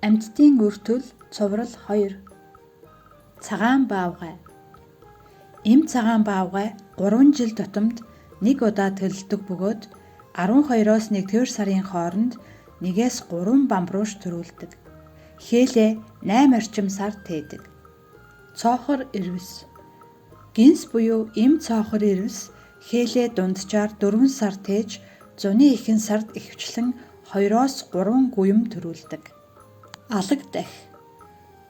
Амьтдын үртэл цуврал 2. Цагаан баавгай. Эм цагаан баавгай 3 жил тутамд нэг удаа төлөлдөг бөгөөд 12-оос 1-р сарын хооронд 1-ээс 3 бамбрууш төрүүлдэг. Хээлээ 8 орчим сар тээдэг. Цоохор ирвэс. Гинс буюу эм цоохор ирвэс хээлээ дунджаар 4 сар тээж зуны ихэнх сард ихэвчлэн 2-оос 3 гүйм төрүүлдэг. Алаг дахь.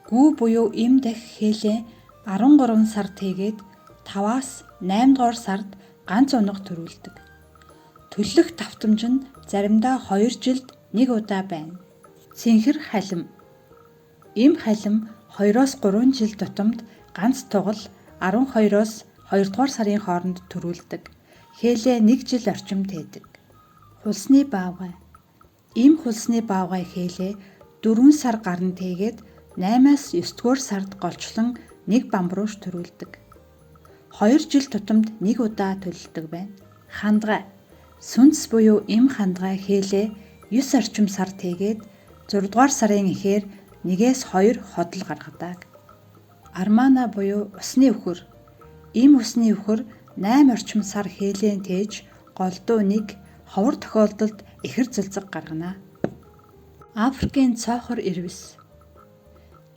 Гүү буюу эм дахь хээлээ 13 сар тээгээд 5-аас 8 дугаар сард ганц унаг төрүүлдэг. Төлөх давтамж нь заримдаа 2 жилд 1 удаа байна. Цэнхэр халим. Эм халим 2-оос 3 жил тутамд ганц тугал 12-оос 2 дугаар сарын хооронд төрүүлдэг. Хээлээ 1 жил орчим тээдэг. Хулсны баавгай. Эм хулсны баавгай хээлээ 4 сар гарна тээгээд 8-аас 9 дугаар сард голчлон 1 бамбрууш төрүүлдэг. 2 жил тутамд 1 удаа төлөлдөг байна. Хандгай. Сүнс буюу эм хандгай хээлээ 9 орчим сар тээгээд 6 дугаар сарын эхээр 1-ээс 2 ходол гаргадаг. Армана буюу усны өвхөр. Эм усны өвхөр 8 орчим сар хээлээ тээж голдуу 1 ховор тохиолдолд ихэр цэлцэг гаргана. Африкийн цоохор ирвэс.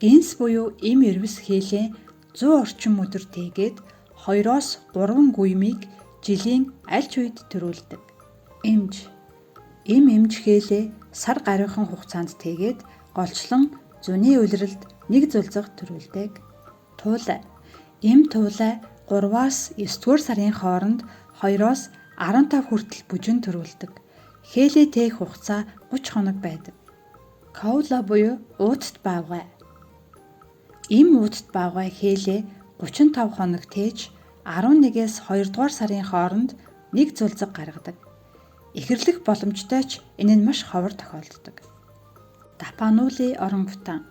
Гинс буюу эм ирвэс хээлээ 100 орчим өдөр тээгээд 2-оос 3 гүймийг жилийн аль ч үед төрүүлдэг. Эмж. Эм эмж хээлээ сар гаруйхан хугацаанд тээгээд голчлон зуны улиралд 1 зүлзэг төрүүлдэг. Туулай. Эм туулай 3-аас 9 дугаар сарын хооронд 2-оос 15 хүртэл бүжин төрүүлдэг. Хээлээ тээх хугацаа 30 хоног байдаг. Каула буюу уутт баавгай. Эм уутт баавгай хээлээ 35 хоног тээж 11-ээс 2 дугаар сарын хооронд 1 зүлзэг гаргадаг. Ихэрлэх боломжтой ч энэ нь маш ховор тохиолддог. Дапанули оронгутан.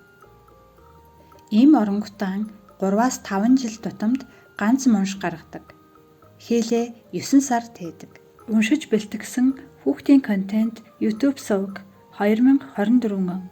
Эм оронгутан 3-аас 5 жил тутамд ганц мунш гаргадаг. Хээлээ 9 сар тээдэг. Уншиж бэлтгэсэн хүүхдийн контент YouTube суваг 2024 он.